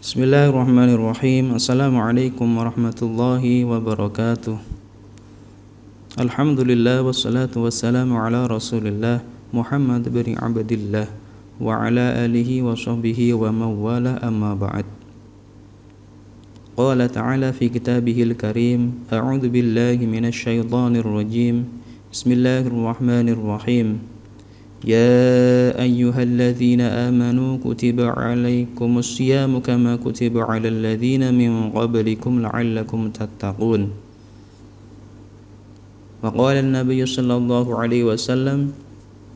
Bismillahirrahmanirrahim. Assalamualaikum warahmatullahi wabarakatuh. Alhamdulillah wassalatu wassalamu ala Rasulillah Muhammad bin Abdillah wa ala alihi wa sahbihi wa mawala amma ba'd. Qala ta'ala fi kitabihil karim, a'udzu billahi minasy syaithanir rajim. Bismillahirrahmanirrahim. يا أيها الذين آمنوا كتب عليكم الصيام كما كتب على الذين من قبلكم لعلكم تتقون. وقال النبي صلى الله عليه وسلم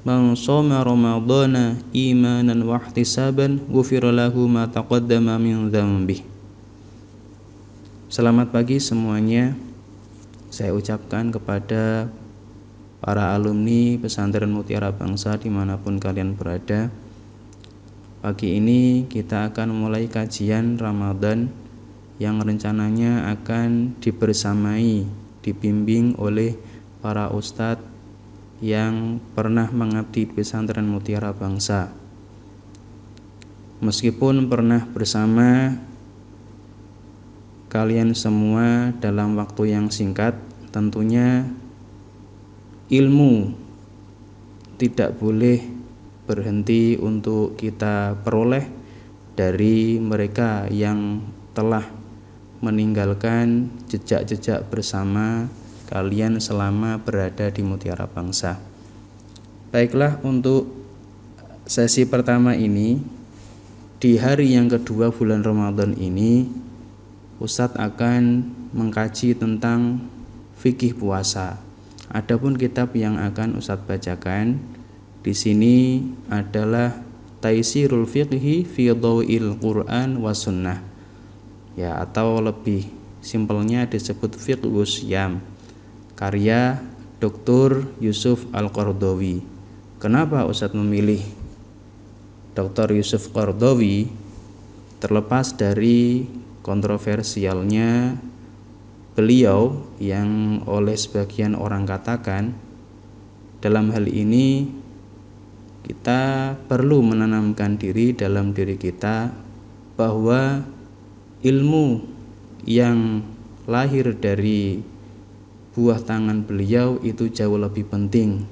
من صام رمضان إيمانا واحتسابا غفر له ما تقدم من ذنبه. Selamat pagi semuanya. Saya ucapkan kepada para alumni pesantren Mutiara Bangsa dimanapun kalian berada. Pagi ini kita akan mulai kajian Ramadan yang rencananya akan dibersamai, dibimbing oleh para ustadz yang pernah mengabdi di pesantren Mutiara Bangsa. Meskipun pernah bersama kalian semua dalam waktu yang singkat, tentunya ilmu tidak boleh berhenti untuk kita peroleh dari mereka yang telah meninggalkan jejak-jejak bersama kalian selama berada di Mutiara Bangsa. Baiklah, untuk sesi pertama ini, di hari yang kedua bulan Ramadan ini, Ustadz akan mengkaji tentang fikih puasa. Adapun kitab yang akan Ustadz bacakan di sini adalah Taisirul Fiqhi fi Dhawil Quran wa Sunnah, ya, atau lebih simpelnya disebut Fiqhus Syam, karya Dr. Yusuf Al-Qaradawi. Kenapa Ustadz memilih Dr. Yusuf Qaradawi? Terlepas dari kontroversialnya beliau yang oleh sebagian orang katakan, dalam hal ini kita perlu menanamkan diri dalam diri kita bahwa ilmu yang lahir dari buah tangan beliau itu jauh lebih penting.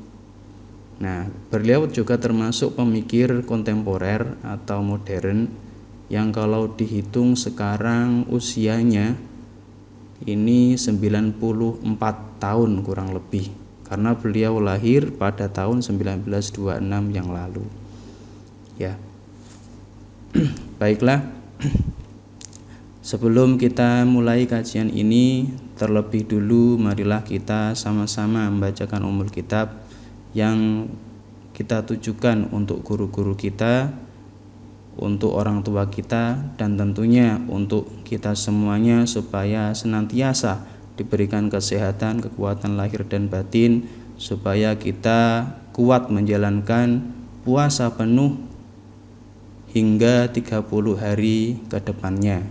Nah, beliau juga termasuk pemikir kontemporer atau modern yang kalau dihitung sekarang usianya ini 94 tahun kurang lebih, karena beliau lahir pada tahun 1926 yang lalu. Ya. Baiklah. Sebelum kita mulai kajian ini, terlebih dulu marilah kita sama-sama membacakan Ummul Kitab yang kita tujukan untuk guru-guru kita, untuk orang tua kita, dan tentunya untuk kita semuanya, supaya senantiasa diberikan kesehatan, kekuatan lahir dan batin, supaya kita kuat menjalankan puasa penuh hingga 30 hari ke depannya.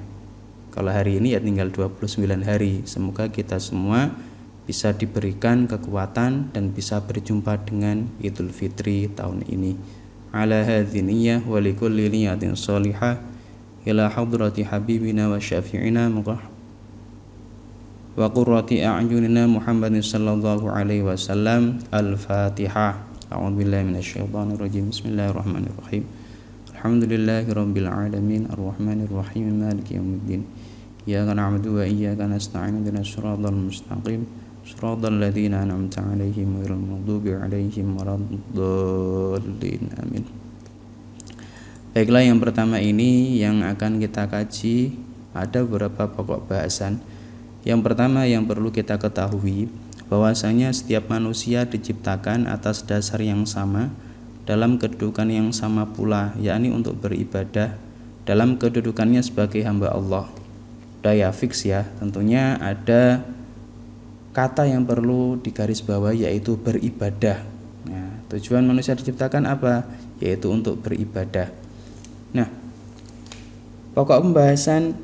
Kalau hari ini ya tinggal 29 hari. Semoga kita semua bisa diberikan kekuatan dan bisa berjumpa dengan Idul Fitri tahun ini. Ala hadhi niyyah wa likulli niyatin salihah ila hadrati habibina wa syafi'ina wa qurrati a'yunina Muhammadin sallallahu alaihi wasallam. Al-Fatihah. A'udzu billahi minasyaitonir rajim. Bismillahirrahmanirrahim. Alhamdulillahi rabbil alamin arrahmanir rahim maliki yaumiddin. Iyyaka na'budu wa iyyaka nasta'in ihdinas siratal mustaqim Shiratal ladzina an'amta 'alaihim ghairil maghdubi 'alaihim waladdallin. Amin. Baiklah, yang pertama ini yang akan kita kaji ada beberapa pokok bahasan. Yang pertama yang perlu kita ketahui bahwasanya setiap manusia diciptakan atas dasar yang sama, dalam kedudukan yang sama pula, yakni untuk beribadah dalam kedudukannya sebagai hamba Allah. Daya fix ya, tentunya ada kata yang perlu digarisbawahi, yaitu beribadah. Nah, tujuan manusia diciptakan apa? Yaitu untuk beribadah. Nah, pokok pembahasan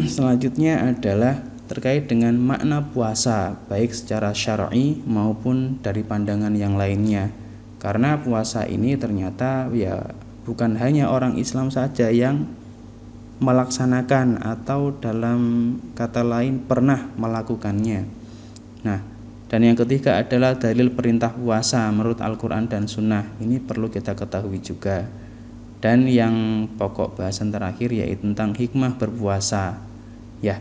selanjutnya adalah terkait dengan makna puasa, baik secara syar'i maupun dari pandangan yang lainnya. Karena puasa ini ternyata ya bukan hanya orang Islam saja yang melaksanakan atau dalam kata lain pernah melakukannya. Nah, dan yang ketiga adalah dalil perintah puasa menurut Al-Quran dan Sunnah. Ini perlu kita ketahui juga. Dan yang pokok bahasan terakhir yaitu tentang hikmah berpuasa. Ya,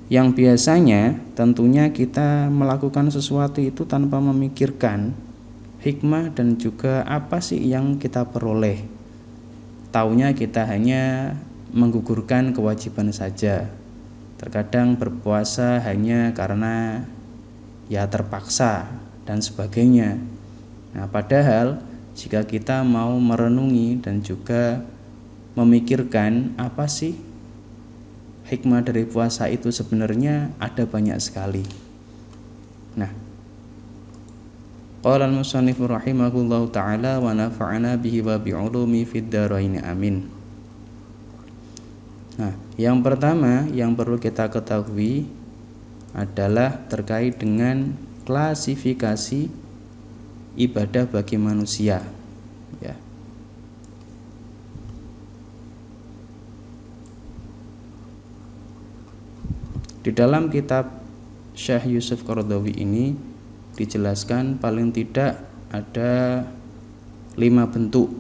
yang biasanya tentunya kita melakukan sesuatu itu tanpa memikirkan hikmah dan juga apa sih yang kita peroleh. Taunya kita hanya menggugurkan kewajiban saja. Terkadang berpuasa hanya karena ya terpaksa dan sebagainya. Nah, padahal jika kita mau merenungi dan juga memikirkan apa sih hikmah dari puasa itu, sebenarnya ada banyak sekali. Nah, qala al-musannif rahimahullahu taala wa nafa'ana bihi wa bi'ulumi fid dharain amin. Nah, yang pertama yang perlu kita ketahui adalah terkait dengan klasifikasi ibadah bagi manusia, ya. Di dalam kitab Syekh Yusuf Qaradawi ini dijelaskan paling tidak ada 5 bentuk.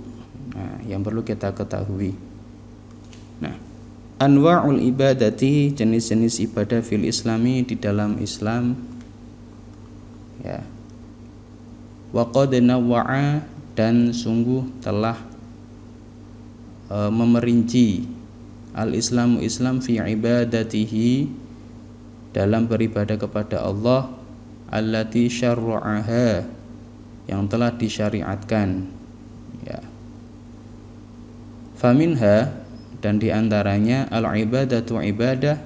Nah, yang perlu kita ketahui. Nah, anwa'ul ibadati, jenis-jenis ibadah fil islami di dalam Islam, ya. Wa qad nawwa'a, dan sungguh telah memerinci al-islamu Islam fi ibadatihi, dalam beribadah kepada Allah, allati syarra'aha, yang telah disyariatkan, ya. Faminha, dan diantaranya al-ibadatu ibadah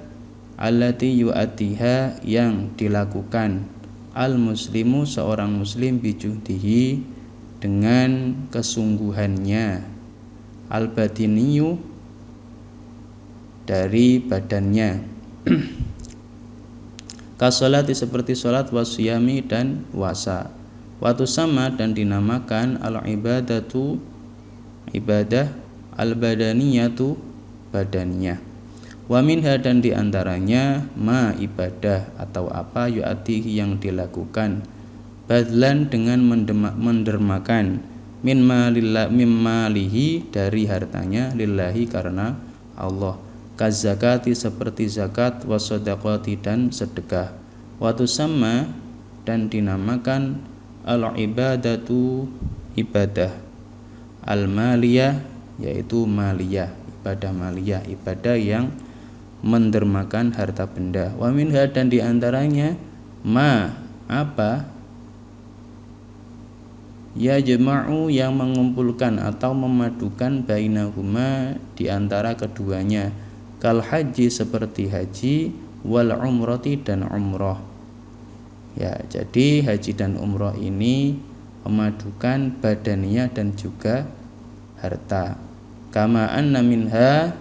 allati yu'atiha, yang dilakukan al-muslimu, seorang muslim, bijuhdihi, dengan kesungguhannya, al-batiniyu, dari badannya, kasolati, seperti sholat, wasiyami, dan puasa, watu sama, dan dinamakan al-ibadatu ibadah al-badaniyatu, badaniyah. Wa minha, dan diantaranya ma, ibadah atau apa, yu'atihi, yang dilakukan, badlan, dengan mendermakan, min malihi, dari hartanya, lillahi, karena Allah, kazakati, seperti zakat, wasodaqati, dan sedekah, watu sama, dan dinamakan al-ibadatu ibadah al-maliyah, yaitu maliyah, ibadah maliyah, ibadah yang mendermakan harta benda. Wa minha, dan diantaranya ma, apa, ya jama'u, yang mengumpulkan atau memadukan, bainahuma, diantara keduanya, kal haji, seperti haji, wal umrati, dan umroh, ya. Jadi haji dan umroh ini memadukan badaniyah dan juga harta. Kama anna minha,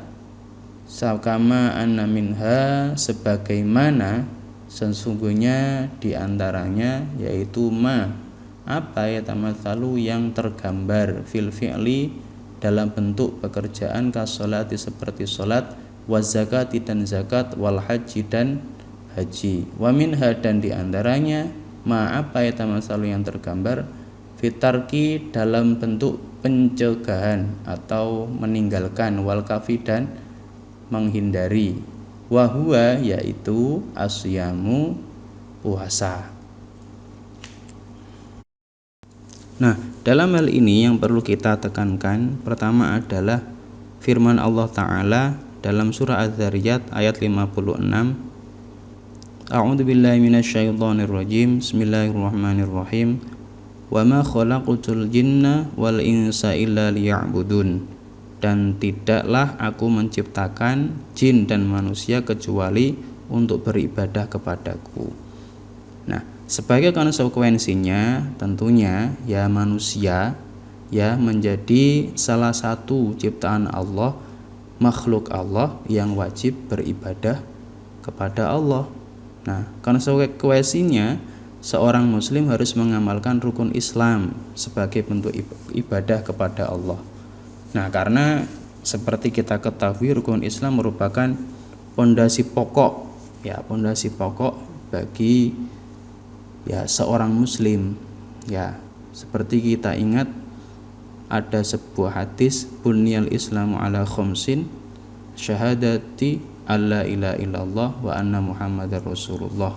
sebagaimana sesungguhnya diantaranya, yaitu ma, apa, ya tamatsalu, yang tergambar, fil fi'li, dalam bentuk pekerjaan, kasolati, seperti solat, wazakati, dan zakat, wal haji, dan haji. Wa minha, dan diantaranya ma, apa, ya tamatsalu, yang tergambar, fitarki, dalam bentuk pencegahan atau meninggalkan, wal kafi, dan menghindari, wahua, yaitu asyamu, puasa. Nah, dalam hal ini yang perlu kita tekankan pertama adalah firman Allah Ta'ala dalam surah Az-Zariyat ayat 56. A'udzu billahi minasyaitonir rajim. Bismillahirrahmanirrahim. Wa ma khalaqtul jinna wal insa illa liya'budun. Dan tidaklah aku menciptakan jin dan manusia kecuali untuk beribadah kepadaku. Nah, sebagai konsekuensinya tentunya ya manusia ya menjadi salah satu ciptaan Allah, makhluk Allah yang wajib beribadah kepada Allah. Nah, konsekuensinya seorang muslim harus mengamalkan rukun Islam sebagai bentuk ibadah kepada Allah. Nah, karena seperti kita ketahui rukun Islam merupakan pondasi pokok, ya, pondasi pokok bagi ya seorang muslim. Ya, seperti kita ingat ada sebuah hadis, bunyal islamu ala khamsin, syahadati alla ilaha illallah wa anna muhammadar rasulullah,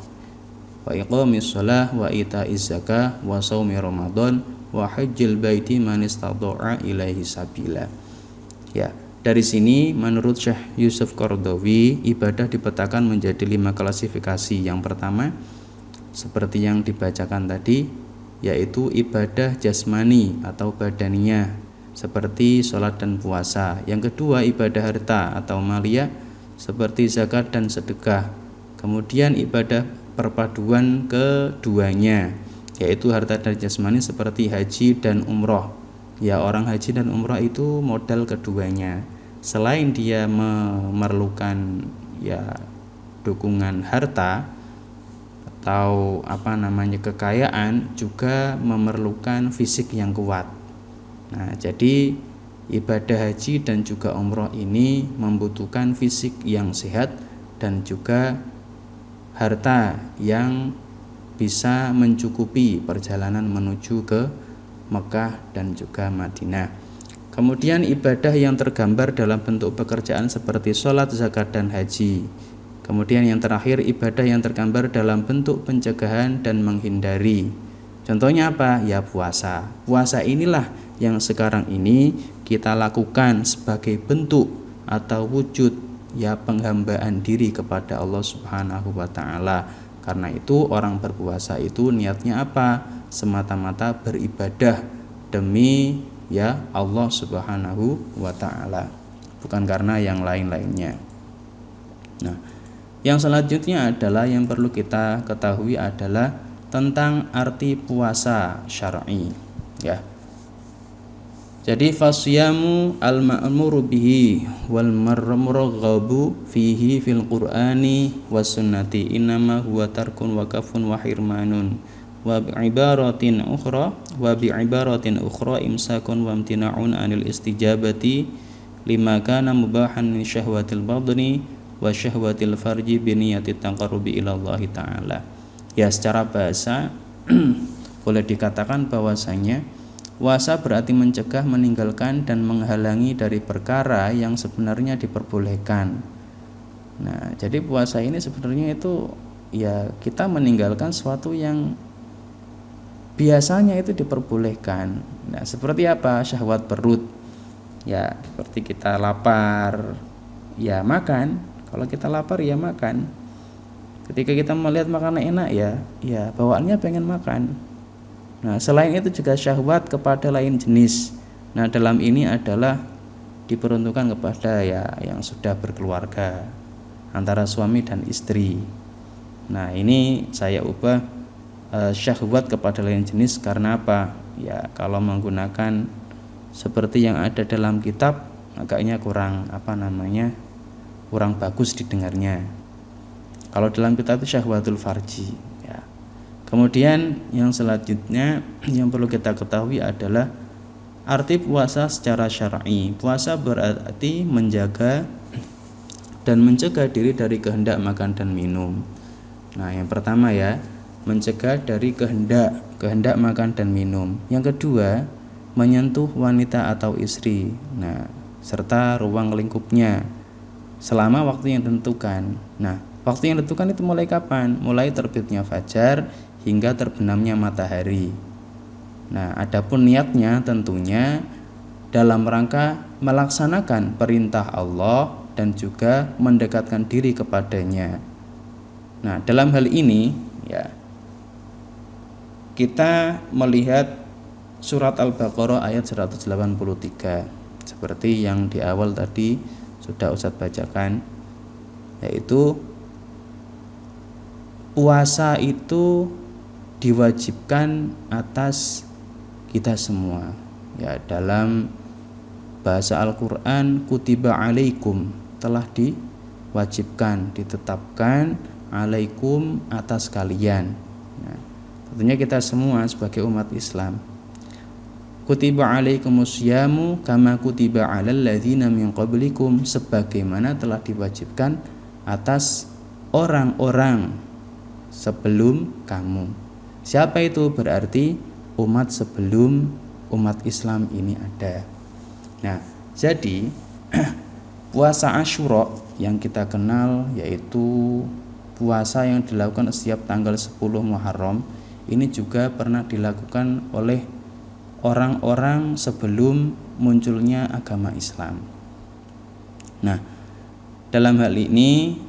wa iqamis shalah wa ita'iz zakah wa shaumi ramadan wa hajjil baiti man istata'a ilaihi sabila. Ya, dari sini menurut Syekh Yusuf Qaradawi, ibadah dipetakan menjadi 5 klasifikasi. Yang pertama, seperti yang dibacakan tadi, yaitu ibadah jasmani atau badaniyah seperti sholat dan puasa. Yang kedua, ibadah harta atau maliyah seperti zakat dan sedekah. Kemudian ibadah perpaduan keduanya, yaitu harta dan jasmani seperti haji dan umroh. Ya, orang haji dan umroh itu modal keduanya. Selain dia memerlukan ya dukungan harta atau kekayaan, juga memerlukan fisik yang kuat. Nah, jadi ibadah haji dan juga umroh ini membutuhkan fisik yang sehat dan juga harta yang bisa mencukupi perjalanan menuju ke Mekah dan juga Madinah. Kemudian ibadah yang tergambar dalam bentuk pekerjaan seperti sholat, zakat, dan haji. Kemudian yang terakhir, ibadah yang tergambar dalam bentuk pencegahan dan menghindari. Contohnya apa? Ya, puasa. Puasa inilah yang sekarang ini kita lakukan sebagai bentuk atau wujud ya penghambaan diri kepada Allah Subhanahu wa taala. Karena itu orang berpuasa itu niatnya apa? Semata-mata beribadah demi ya Allah Subhanahu wa taala, bukan karena yang lain-lainnya. Nah, yang selanjutnya adalah yang perlu kita ketahui adalah tentang arti puasa syar'i, ya. Jadi fasyamu al-ma'muru bihi wal marmuraghabu fihi fil qur'ani was sunnati innama huwa tarkun wa kafun wa hirmanun wa bi'ibaratin ukhra imsakun wa imtina'un anil istijabati lima kana mubahan min syahwatil badni wa syahwatil farji bi niyati taqarrubi ila Allah taala. Ya, secara bahasa boleh dikatakan bahwasanya puasa berarti mencegah, meninggalkan, dan menghalangi dari perkara yang sebenarnya diperbolehkan. Nah, jadi puasa ini sebenarnya itu ya kita meninggalkan sesuatu yang biasanya itu diperbolehkan. Nah, seperti apa? Syahwat perut. Ya, seperti kita lapar, ya makan. Kalau kita lapar ya makan. Ketika kita melihat makanan enak ya bawaannya pengen makan. Nah, selain itu juga syahwat kepada lain jenis. Nah, dalam ini adalah diperuntukkan kepada ya yang sudah berkeluarga, antara suami dan istri. Nah, ini saya ubah syahwat kepada lain jenis karena apa? Ya, kalau menggunakan seperti yang ada dalam kitab agaknya kurang kurang bagus didengarnya. Kalau dalam kitab itu syahwatul farji. Kemudian yang selanjutnya yang perlu kita ketahui adalah arti puasa secara syar'i. Puasa berarti menjaga dan mencegah diri dari kehendak makan dan minum. Nah, yang pertama ya, mencegah dari kehendak makan dan minum. Yang kedua, menyentuh wanita atau istri. Nah, serta ruang lingkupnya selama waktu yang ditentukan. Nah, waktu yang ditentukan itu mulai kapan? Mulai terbitnya fajar hingga terbenamnya matahari. Nah, adapun niatnya tentunya dalam rangka melaksanakan perintah Allah dan juga mendekatkan diri kepadanya. Nah, dalam hal ini ya kita melihat surat Al-Baqarah ayat 183 seperti yang di awal tadi sudah Ustadz bacakan, yaitu puasa itu diwajibkan atas kita semua. Ya, dalam bahasa Al-Qur'an kutiba alaikum, telah diwajibkan, ditetapkan, alaikum, atas kalian. Nah, tentunya kita semua sebagai umat Islam. Kutiba alaikumusyamu kama kutiba alal ladzina min qablikum, sebagaimana telah diwajibkan atas orang-orang sebelum kamu. Siapa itu? Berarti umat sebelum umat Islam ini ada. Nah, jadi puasa Asyura yang kita kenal yaitu puasa yang dilakukan setiap tanggal 10 Muharram, ini juga pernah dilakukan oleh orang-orang sebelum munculnya agama Islam. Nah, dalam hal ini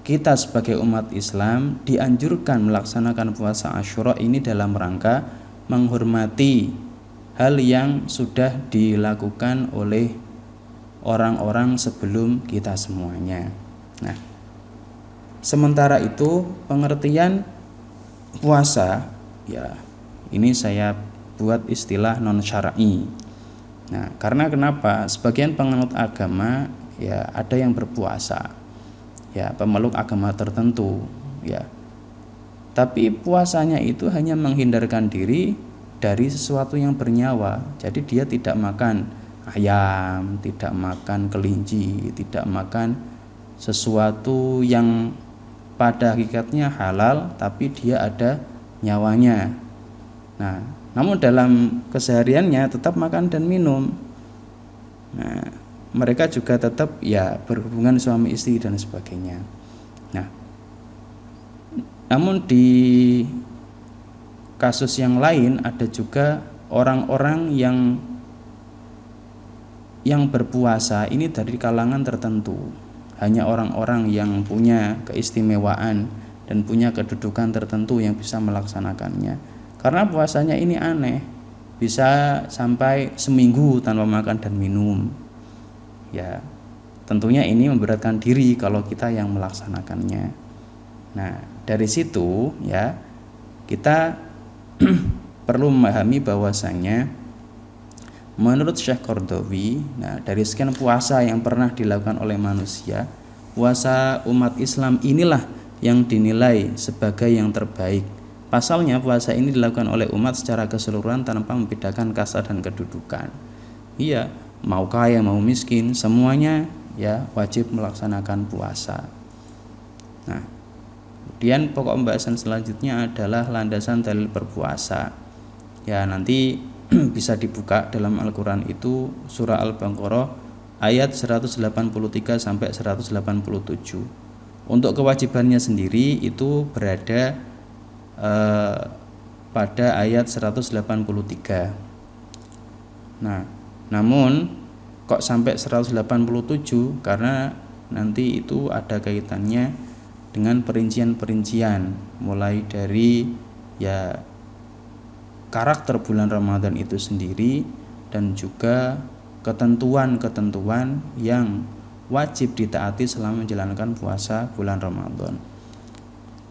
kita sebagai umat Islam dianjurkan melaksanakan puasa Asyura ini dalam rangka menghormati hal yang sudah dilakukan oleh orang-orang sebelum kita semuanya. Nah, sementara itu pengertian puasa, ya ini saya buat istilah non syar'i. Nah, karena kenapa? Sebagian penganut agama ya ada yang berpuasa, ya pemeluk agama tertentu, ya. Tapi puasanya itu hanya menghindarkan diri dari sesuatu yang bernyawa. Jadi dia tidak makan ayam, tidak makan kelinci, tidak makan sesuatu yang pada hakikatnya halal tapi dia ada nyawanya. Nah, namun dalam kesehariannya tetap makan dan minum. Nah, mereka juga tetap ya berhubungan suami istri dan sebagainya. Nah, namun di kasus yang lain ada juga orang-orang yang berpuasa ini dari kalangan tertentu. Hanya orang-orang yang punya keistimewaan dan punya kedudukan tertentu yang bisa melaksanakannya. Karena puasanya ini aneh, bisa sampai seminggu tanpa makan dan minum. Ya, tentunya ini memberatkan diri kalau kita yang melaksanakannya. Nah, dari situ ya kita perlu memahami bahwasanya menurut Syekh Qaradawi, nah dari sekian puasa yang pernah dilakukan oleh manusia, puasa umat Islam inilah yang dinilai sebagai yang terbaik. Pasalnya puasa ini dilakukan oleh umat secara keseluruhan tanpa membedakan kasta dan kedudukan. Iya, mau kaya mau miskin, semuanya ya wajib melaksanakan puasa. Nah, kemudian pokok pembahasan selanjutnya adalah landasan dalil berpuasa. Ya, nanti bisa dibuka dalam Al-Qur'an itu surah Al-Baqarah ayat 183 sampai 187. Untuk kewajibannya sendiri itu berada pada ayat 183. Nah, namun kok sampai 187? Karena nanti itu ada kaitannya dengan perincian-perincian, mulai dari ya karakter bulan Ramadan itu sendiri dan juga ketentuan-ketentuan yang wajib ditaati selama menjalankan puasa bulan Ramadan.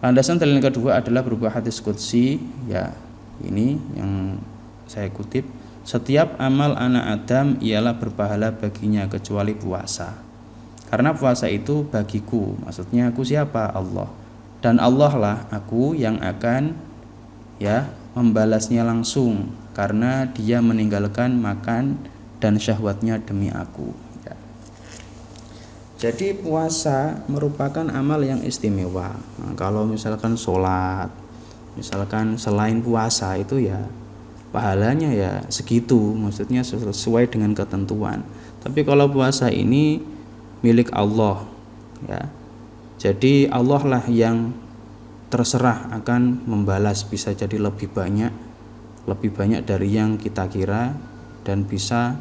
Landasan dalil kedua adalah berupa hadis qudsi, ya ini yang saya kutip, setiap amal anak Adam ialah berpahala baginya kecuali puasa. Karena puasa itu bagiku, maksudnya aku siapa? Allah. Dan Allah lah aku yang akan ya membalasnya langsung karena dia meninggalkan makan dan syahwatnya demi aku. Jadi puasa merupakan amal yang istimewa. Nah, kalau misalkan sholat, misalkan selain puasa itu ya pahalanya ya segitu, maksudnya sesuai dengan ketentuan. Tapi kalau puasa ini milik Allah, ya. Jadi Allah lah yang terserah akan membalas, bisa jadi lebih banyak dari yang kita kira dan bisa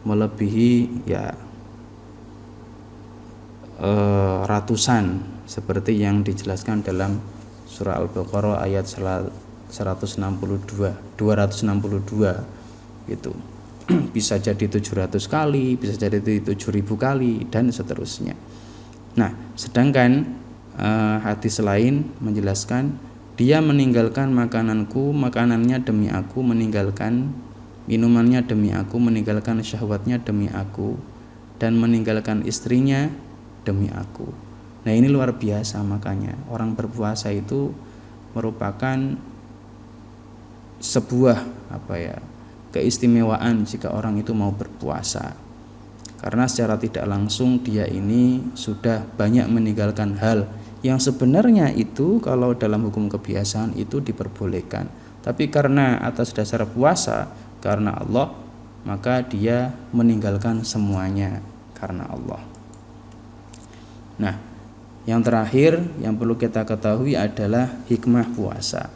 melebihi ya ratusan seperti yang dijelaskan dalam surah Al-Baqarah ayat 262 gitu. Bisa jadi 700 kali, bisa jadi 7.000 kali dan seterusnya. Nah, sedangkan hadis lain menjelaskan dia meninggalkan makananku, makanannya demi aku, meninggalkan minumannya demi aku, meninggalkan syahwatnya demi aku, dan meninggalkan istrinya demi aku. Nah, ini luar biasa, makanya orang berpuasa itu merupakan sebuah keistimewaan jika orang itu mau berpuasa. Karena secara tidak langsung dia ini sudah banyak meninggalkan hal yang sebenarnya itu kalau dalam hukum kebiasaan itu diperbolehkan. Tapi karena atas dasar puasa, karena Allah, maka dia meninggalkan semuanya karena Allah. Nah, yang terakhir yang perlu kita ketahui adalah hikmah puasa.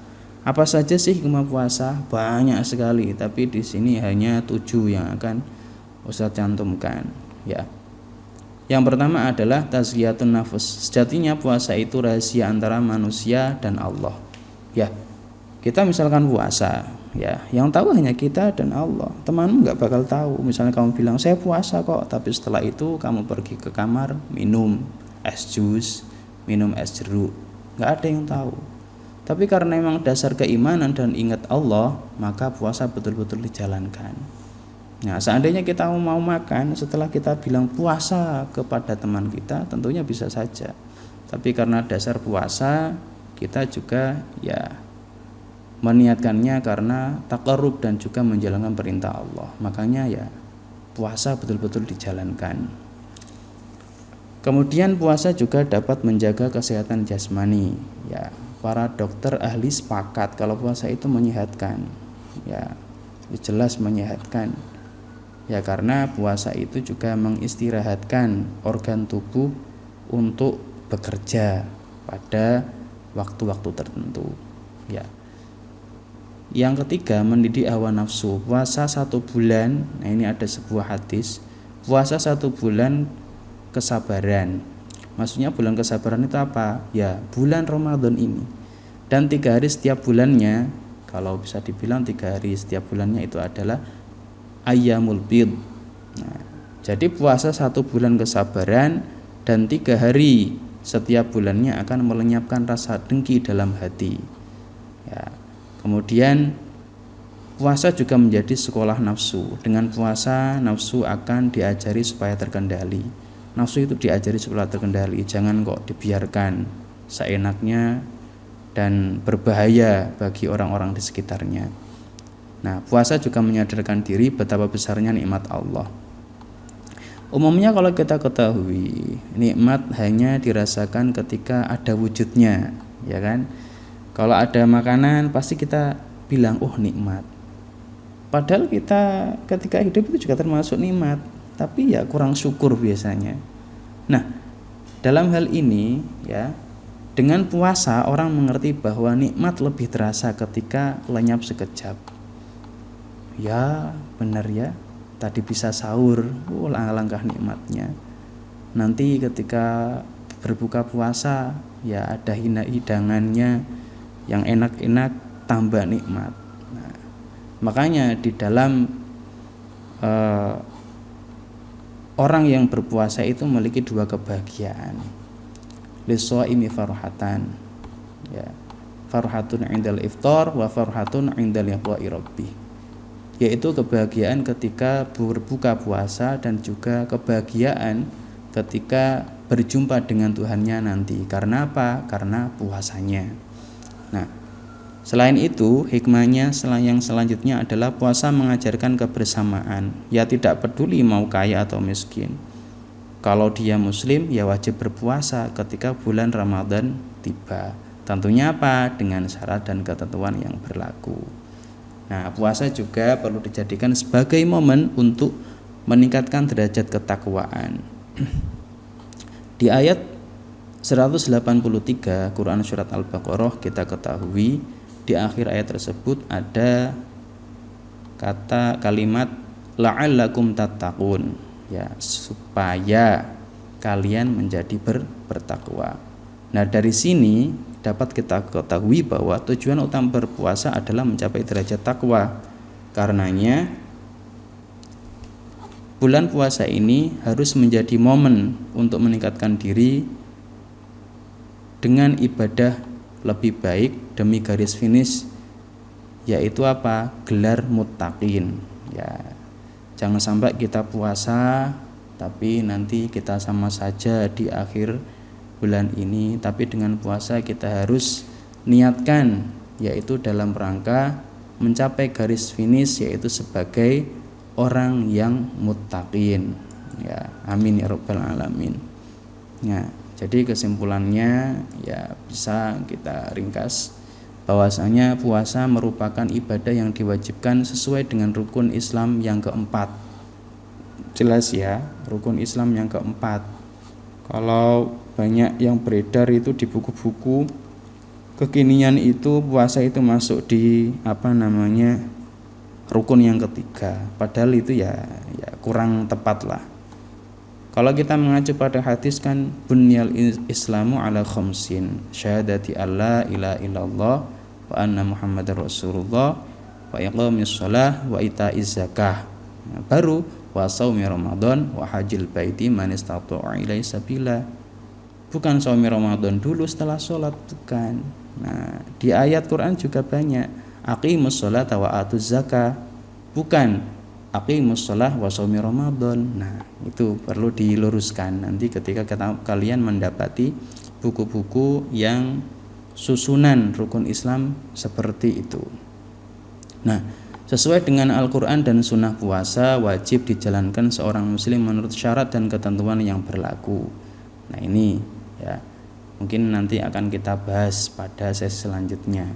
Apa saja sih hikmah puasa? Banyak sekali, tapi di sini hanya 7 yang akan Ustadz cantumkan, ya. Yang pertama adalah tazkiyatun nafs. Sejatinya puasa itu rahasia antara manusia dan Allah. Ya, kita misalkan puasa, ya, yang tahu hanya kita dan Allah. Temanmu nggak bakal tahu. Misalnya kamu bilang saya puasa kok, tapi setelah itu kamu pergi ke kamar minum es jus, minum es jeruk, nggak ada yang tahu. Tapi karena memang dasar keimanan dan ingat Allah, maka puasa betul-betul dijalankan. Nah, seandainya kita mau makan, setelah kita bilang puasa kepada teman kita, tentunya bisa saja. Tapi karena dasar puasa, kita juga ya meniatkannya karena taqarrub dan juga menjalankan perintah Allah. Makanya ya puasa betul-betul dijalankan. Kemudian puasa juga dapat menjaga kesehatan jasmani. Ya, para dokter ahli sepakat kalau puasa itu menyehatkan. Ya, jelas menyehatkan. Ya, karena puasa itu juga mengistirahatkan organ tubuh untuk bekerja pada waktu-waktu tertentu. Ya. Yang ketiga, mendidik hawa nafsu. Puasa 1 bulan, nah ini ada sebuah hadis. Puasa 1 bulan kesabaran. Maksudnya bulan kesabaran itu apa? Ya, bulan Ramadan ini. Dan 3 hari setiap bulannya, kalau bisa dibilang 3 hari setiap bulannya itu adalah ayyamul bid. Nah, jadi puasa 1 bulan kesabaran dan 3 hari setiap bulannya akan melenyapkan rasa dengki dalam hati. Ya. Kemudian puasa juga menjadi sekolah nafsu. Dengan puasa nafsu akan diajari supaya terkendali. Nafsu itu diajari supaya terkendali, jangan kok dibiarkan seenaknya dan berbahaya bagi orang-orang di sekitarnya. Nah, puasa juga menyadarkan diri betapa besarnya nikmat Allah. Umumnya kalau kita ketahui, nikmat hanya dirasakan ketika ada wujudnya, ya kan? Kalau ada makanan pasti kita bilang, "Oh, nikmat." Padahal kita ketika hidup itu juga termasuk nikmat, tapi ya kurang syukur biasanya. Nah, dalam hal ini ya, dengan puasa orang mengerti bahwa nikmat lebih terasa ketika lenyap sekejap. Ya, benar ya. Tadi bisa sahur, langkah nikmatnya. Nanti ketika berbuka puasa, ya ada hidangannya yang enak-enak, tambah nikmat. Nah, makanya di dalam orang yang berpuasa itu memiliki 2 kebahagiaan. Lis-shaimi farhatan. Ya. Farhatun 'indal iftar wa farhatun 'indal liqa'i rabbih. Yaitu kebahagiaan ketika berbuka puasa dan juga kebahagiaan ketika berjumpa dengan Tuhannya nanti. Karena apa? Karena puasanya. Nah, selain itu, hikmahnya yang selanjutnya adalah puasa mengajarkan kebersamaan. Ya, tidak peduli mau kaya atau miskin. Kalau dia muslim, ya wajib berpuasa ketika bulan Ramadan tiba. Tentunya apa? Dengan syarat dan ketentuan yang berlaku. Nah, puasa juga perlu dijadikan sebagai momen untuk meningkatkan derajat ketakwaan. Di ayat 183 Quran Surat Al-Baqarah kita ketahui di akhir ayat tersebut ada kalimat la'allakum tattaqun, ya, supaya kalian menjadi bertakwa. Nah, dari sini dapat kita ketahui bahwa tujuan utama berpuasa adalah mencapai derajat takwa. Karenanya bulan puasa ini harus menjadi momen untuk meningkatkan diri dengan ibadah lebih baik demi garis finish, yaitu apa? Gelar muttaqin. Ya, jangan sampai kita puasa tapi nanti kita sama saja di akhir bulan ini. Tapi dengan puasa kita harus niatkan, yaitu dalam rangka mencapai garis finish yaitu sebagai orang yang muttaqin. Ya, amin ya rabbal alamin. Ya, jadi kesimpulannya ya bisa kita ringkas bahwasanya puasa merupakan ibadah yang diwajibkan sesuai dengan rukun Islam yang keempat. Jelas ya, rukun Islam yang keempat. Kalau banyak yang beredar itu di buku-buku kekinian itu puasa itu masuk di rukun yang ketiga, padahal itu ya kurang tepat lah. Kalau kita mengacu pada hadis kan bunyal islamu ala khamsin, syahadati alla ilaha illallah wa anna muhammadar rasulullah wa iqamis shalah wa itaiz zakah. Baru wa shaumi ramadan wa hajjil baiti man istata'a ilaihi sabila. Bukan shaumi ramadan dulu setelah sholat, bukan. Nah, di ayat Quran juga banyak aqimus sholata wa atuz zakah, bukan aqimus shalah wa shaumi ramadan. Nah, itu perlu diluruskan nanti ketika kalian mendapati buku-buku yang susunan rukun Islam seperti itu. Nah, sesuai dengan Al-Quran dan Sunnah, puasa wajib dijalankan seorang muslim menurut syarat dan ketentuan yang berlaku. Nah, ini ya mungkin nanti akan kita bahas pada sesi selanjutnya.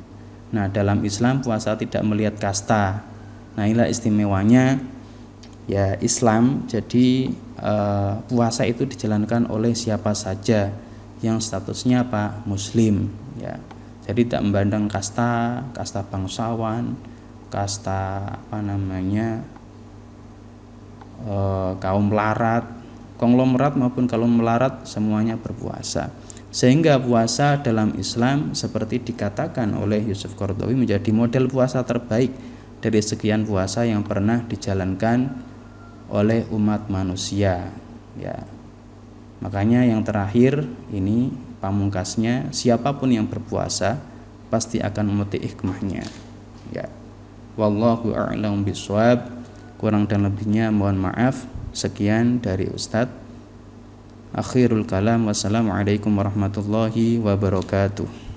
Nah, dalam Islam puasa tidak melihat kasta. Nah, inilah istimewanya ya Islam. Jadi puasa itu dijalankan oleh siapa saja yang statusnya apa? Muslim ya. Jadi tidak memandang kasta bangsawan, kasta kaum melarat, konglomerat maupun kaum melarat, semuanya berpuasa. Sehingga puasa dalam Islam seperti dikatakan oleh Yusuf Qaradawi menjadi model puasa terbaik dari sekian puasa yang pernah dijalankan oleh umat manusia ya. Makanya yang terakhir ini pamungkasnya, siapapun yang berpuasa pasti akan memetik hikmahnya ya. Wallahu a'lam bishawab. Kurang dan lebihnya mohon maaf. Sekian dari Ustadz. Akhirul kalam, wassalamualaikum warahmatullahi wabarakatuh.